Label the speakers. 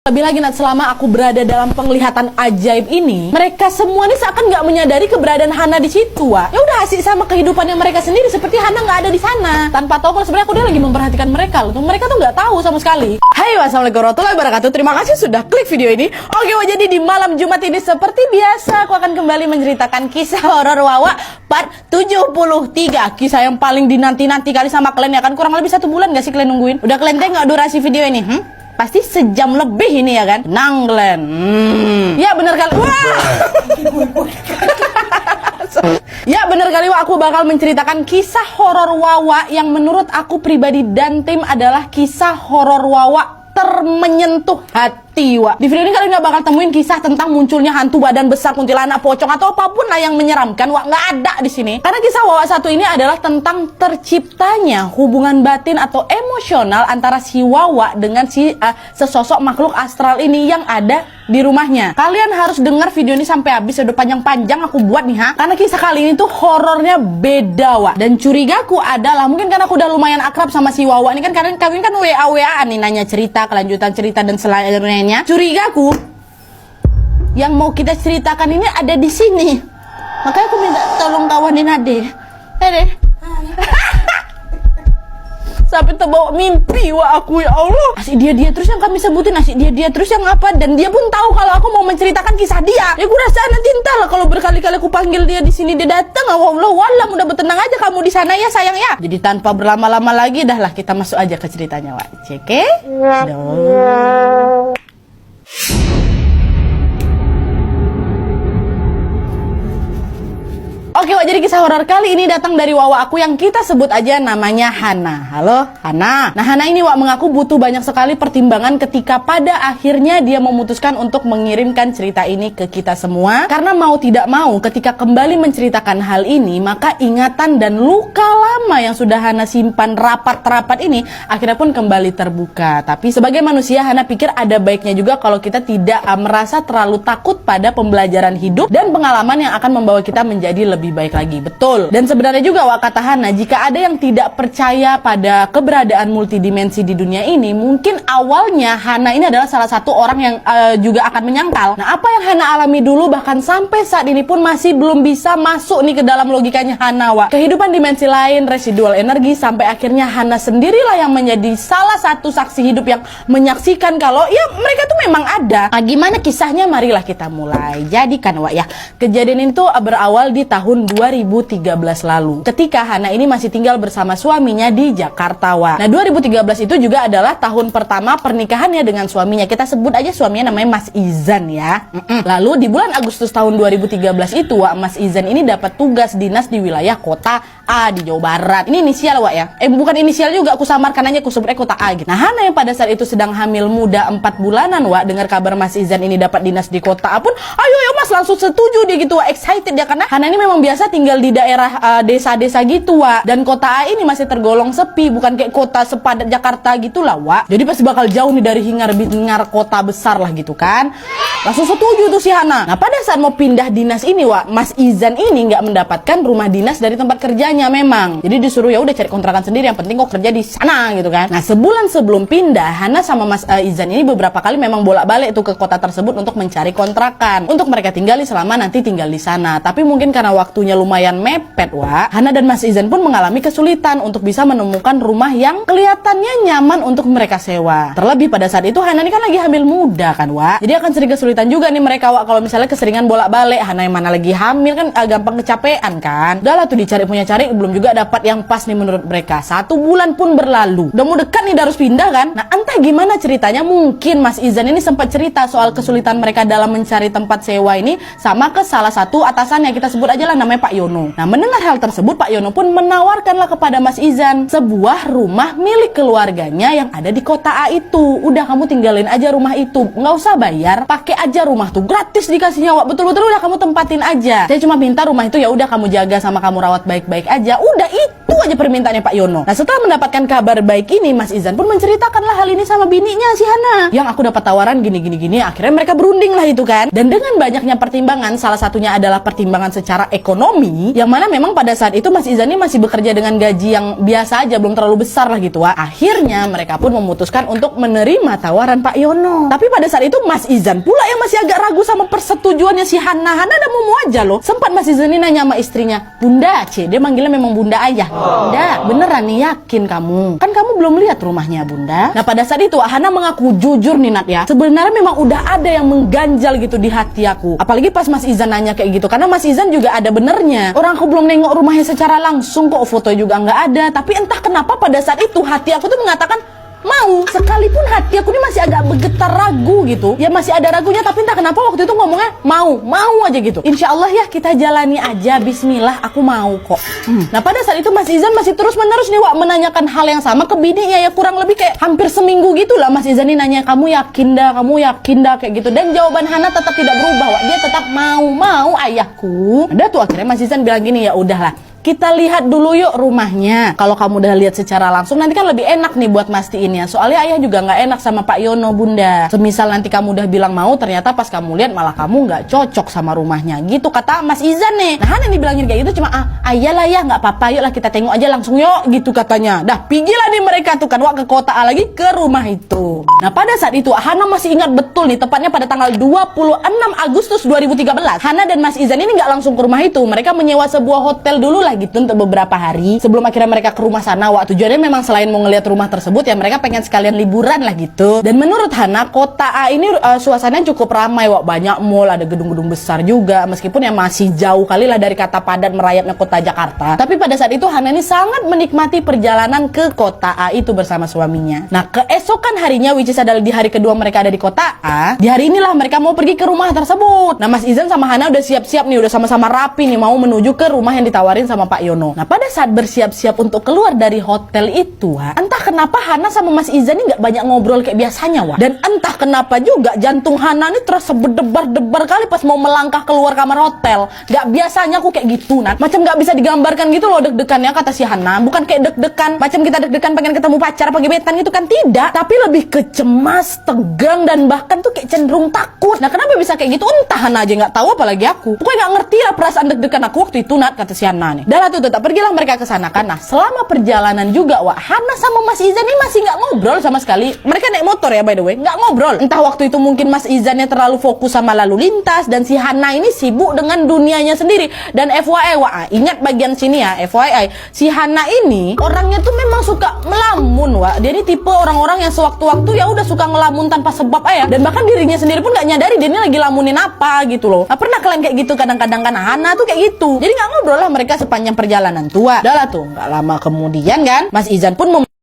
Speaker 1: Lebih lagi Nat, selama aku berada dalam penglihatan ajaib ini, mereka semua nih seakan nggak menyadari keberadaan Hana di situ, Wak. Ya udah asik sama kehidupannya mereka sendiri, seperti Hana nggak ada di sana. Tanpa tahu kalau sebenarnya aku dia lagi memperhatikan mereka loh. Mereka tuh nggak tahu sama sekali. Hai, wassalamualaikum warahmatullahi wabarakatuh. Terima kasih sudah klik video ini. Oke, Wak, jadi di malam Jumat ini seperti biasa aku akan kembali menceritakan kisah horor Wawa part 73. Kisah yang paling dinanti-nanti kali sama kalian ya kan. Kurang lebih 1 bulan gak sih kalian nungguin? Udah kalian tengok durasi video ini? Pasti sejam lebih ini ya kan? Tenang Glenn. Ya bener kali. Wah. Ya bener kali, Wak, aku bakal menceritakan kisah horor Wawa yang menurut aku pribadi dan tim adalah kisah horor Wawa termenyentuh hati, Wak. Di video ini kalian gak bakal temuin kisah tentang munculnya hantu badan besar, kuntilanak, pocong atau apapun lah yang menyeramkan, Wak. Nggak ada di sini. Karena kisah Wawa satu ini adalah tentang terciptanya hubungan batin atau emosional antara si Wawa dengan si sesosok makhluk astral ini yang ada di rumahnya. Kalian harus dengar video ini sampai habis, udah panjang-panjang aku buat nih, karena kisah kali ini tuh horornya beda, Wak. Dan curigaku adalah mungkin karena aku udah lumayan akrab sama si Wawa ini kan, kalian kan WA-WA nih nanya cerita, kelanjutan cerita dan selanjutnya. Curigaku yang mau kita ceritakan ini ada di sini. Makanya aku minta tolong kawanin Ade. Ade. Sampai terbawa mimpi, Wak, aku, ya Allah. Asik dia terus yang kami sebutin, asik dia terus yang apa. Dan dia pun tahu kalau aku mau menceritakan kisah dia. Ya gue rasa nanti entahlah kalau berkali-kali aku panggil dia di sini dia datang. Allah walam, udah bertenang aja kamu di sana ya sayang ya. Jadi tanpa berlama-lama lagi, dah lah kita masuk aja ke ceritanya, Wak. Cek. Oke, Wak, jadi kisah horor kali ini datang dari Wawa aku yang kita sebut aja namanya Hana. Halo, Hana. Nah, Hana ini, Wak, mengaku butuh banyak sekali pertimbangan ketika pada akhirnya dia memutuskan untuk mengirimkan cerita ini ke kita semua. Karena mau tidak mau, ketika kembali menceritakan hal ini, maka ingatan dan luka lama yang sudah Hana simpan rapat-rapat ini akhirnya pun kembali terbuka. Tapi sebagai manusia, Hana pikir ada baiknya juga kalau kita tidak merasa terlalu takut pada pembelajaran hidup dan pengalaman yang akan membawa kita menjadi lebih baik lagi. Betul. Dan sebenarnya juga, Wak, kata Hana, jika ada yang tidak percaya pada keberadaan multidimensi di dunia ini, mungkin awalnya Hana ini adalah salah satu orang yang juga akan menyangkal. Nah, apa yang Hana alami dulu bahkan sampai saat ini pun masih belum bisa masuk nih ke dalam logikanya Hana, Wak. Kehidupan dimensi lain, residual energi, sampai akhirnya Hana sendirilah yang menjadi salah satu saksi hidup yang menyaksikan kalau ya mereka tuh memang ada. Nah, gimana kisahnya? Marilah kita mulai. Jadi kan, Wak, ya, kejadian itu berawal di tahun 2013 lalu ketika Hana ini masih tinggal bersama suaminya di Jakarta, Wak. Nah, 2013 itu juga adalah tahun pertama pernikahannya dengan suaminya. Kita sebut aja suaminya namanya Mas Izan ya. Lalu di bulan Agustus tahun 2013 itu, Wak, Mas Izan ini dapat tugas dinas di wilayah kota A di Jawa Barat. Ini inisial, Wak, ya. Bukan inisial juga, aku samarkan aja, aku sebut kota A gitu. Nah, Hana yang pada saat itu sedang hamil muda 4 bulanan, Wak, dengar kabar Mas Izan ini dapat dinas di kota A pun, ayo Mas, langsung setuju dia gitu, Wak. Excited dia karena Hana ini memang biasa tinggal di daerah desa-desa gitu, Wak. Dan kota A ini masih tergolong sepi, bukan kayak kota sepadat Jakarta gitulah, Wak. Jadi pasti bakal jauh nih dari hingar-bingar kota besar lah gitu kan. Langsung setuju tuh si Hana. Nah, pada saat mau pindah dinas ini, Wak, Mas Izan ini nggak mendapatkan rumah dinas dari tempat kerjanya memang. Jadi disuruh ya udah cari kontrakan sendiri, yang penting kok kerja di sana gitu kan. Nah, sebulan sebelum pindah, Hana sama Mas Izan ini beberapa kali memang bolak-balik tuh ke kota tersebut untuk mencari kontrakan untuk mereka tinggali selama nanti tinggal di sana. Tapi mungkin karena waktunya lumayan mepet, Wak, Hana dan Mas Izan pun mengalami kesulitan untuk bisa menemukan rumah yang kelihatannya nyaman untuk mereka sewa. Terlebih pada saat itu Hana ini kan lagi hamil muda kan, Wak. Jadi akan sering kesulitan juga nih mereka, Wak, kalau misalnya keseringan bolak-balik. Hana yang mana lagi hamil kan gampang kecapean kan. Udah lah tuh dicari punya cari, belum juga dapat yang pas nih menurut mereka. 1 bulan pun berlalu. Udah mau dekat nih harus pindah kan. Nah, entah gimana ceritanya, mungkin Mas Izan ini sempat cerita soal kesulitan mereka dalam mencari tempat sewa ini sama ke salah satu atasannya, kita sebut aja lah namanya Pak Yono. Nah, mendengar hal tersebut, Pak Yono pun menawarkanlah kepada Mas Izan sebuah rumah milik keluarganya yang ada di kota A itu. Udah kamu tinggalin aja rumah itu, nggak usah bayar, pakai aja rumah tuh, gratis dikasihnya, Wak. Betul-betul udah kamu tempatin aja. Saya cuma minta rumah itu ya udah kamu jaga sama kamu rawat baik-baik aja. Udah itu Satu aja permintaannya Pak Yono. Nah, setelah mendapatkan kabar baik ini, Mas Izan pun menceritakanlah hal ini sama bininya si Hana. Yang aku dapat tawaran gini. Akhirnya mereka berunding lah itu kan. Dan dengan banyaknya pertimbangan, salah satunya adalah pertimbangan secara ekonomi, yang mana memang pada saat itu Mas Izan ini masih bekerja dengan gaji yang biasa aja, belum terlalu besar lah gitu. Akhirnya mereka pun memutuskan untuk menerima tawaran Pak Yono. Tapi pada saat itu Mas Izan pula yang masih agak ragu sama persetujuannya si Hana. Hana udah mau aja loh. Sempat Mas Izan ini nanya sama istrinya, Bunda, dia manggilnya memang Bunda Ayah. Bunda, beneran nih yakin kamu? Kan kamu belum lihat rumahnya Bunda. Nah pada saat itu Hana mengaku jujur nih Nat ya, sebenarnya memang udah ada yang mengganjal gitu di hati aku. Apalagi pas Mas Izan nanya kayak gitu, karena Mas Izan juga ada benernya. Orang aku belum nengok rumahnya secara langsung kok, foto juga nggak ada. Tapi entah kenapa pada saat itu hati aku tuh mengatakan mau, sekalipun hati aku ini masih agak bergetar ragu gitu. Ya masih ada ragunya, tapi entah kenapa waktu itu ngomongnya mau aja gitu. Insya Allah ya kita jalani aja, bismillah aku mau kok. Nah pada saat itu Mas Izan masih terus menerus nih menanyakan hal yang sama ke bininya ya, kurang lebih kayak hampir seminggu gitu lah Mas Izan ini nanya, kamu yakin dah kayak gitu. Dan jawaban Hana tetap tidak berubah, dia tetap mau ayahku. Ada tuh akhirnya Mas Izan bilang gini, ya udahlah, kita lihat dulu yuk rumahnya. Kalau kamu udah lihat secara langsung nanti kan lebih enak nih buat mastiinnya. Soalnya ayah juga nggak enak sama Pak Yono Bunda. Semisal nanti kamu udah bilang mau, ternyata pas kamu lihat malah kamu nggak cocok sama rumahnya. Gitu kata Mas Izan nih. Nah Hana dibilangin kayak gitu cuma ayalah ya nggak apa-apa, yuk lah kita tengok aja langsung yuk gitu katanya. Dah pergilah nih mereka tuh kan ke kota lagi ke rumah itu. Nah pada saat itu Hana masih ingat betul nih, tepatnya pada tanggal 26 Agustus 2013. Hana dan Mas Izan ini nggak langsung ke rumah itu. Mereka menyewa sebuah hotel dulu lah gitu untuk beberapa hari sebelum akhirnya mereka ke rumah sana. Tujuannya memang selain mau ngeliat rumah tersebut ya mereka pengen sekalian liburan lah gitu. Dan menurut Hana kota A ini suasananya cukup ramai banyak mall, ada gedung-gedung besar juga, meskipun ya masih jauh kali lah dari kata padat merayapnya kota Jakarta. Tapi pada saat itu Hana ini sangat menikmati perjalanan ke kota A itu bersama suaminya. Nah keesokan harinya, which is adalah di hari kedua mereka ada di kota A, di hari inilah mereka mau pergi ke rumah tersebut. Nah Mas Izan sama Hana udah siap-siap nih, udah sama-sama rapi nih mau menuju ke rumah yang ditawarin sama Pak Yono. Nah pada saat bersiap-siap untuk keluar dari hotel itu, entah kenapa Hana sama Mas Izan ini nggak banyak ngobrol kayak biasanya, dan entah kenapa juga jantung Hana ini terasa berdebar-debar kali pas mau melangkah keluar kamar hotel. Nggak biasanya aku kayak gitu, macam nggak bisa digambarkan gitu loh deg-degannya kata si Hana. Bukan kayak deg-degan macam kita deg-degan pengen ketemu pacar apa gebetan gitu kan, tidak, tapi lebih ke cemas, tegang, dan bahkan tuh kayak cenderung takut. Nah kenapa bisa kayak gitu entah Hana aja nggak tahu, apalagi aku. Pokoknya nggak ngerti lah perasaan deg-degan aku waktu itu kata si Hana nih. Dah tuh tetap pergilah mereka ke sana kan. Nah selama perjalanan juga Hana sama Mas Izan ini masih nggak ngobrol sama sekali. Mereka naik motor ya by the way, nggak ngobrol. Entah waktu itu mungkin Mas Izannya terlalu fokus sama lalu lintas dan si Hana ini sibuk dengan dunianya sendiri. Dan FYI ingat bagian sini ya, FYI si Hana ini orangnya tuh memang suka melamun dia ini tipe orang-orang yang sewaktu-waktu ya udah suka ngelamun tanpa sebab dan bahkan dirinya sendiri pun nggak nyadari dia ini lagi lamunin apa gitu loh. Nah, pernah kalian kayak gitu kadang-kadang kan? Hana tuh kayak gitu. Jadi nggak ngobrol lah mereka sepanjang perjalanan tua. Udah lah tuh, nggak lama kemudian kan Mas Izan pun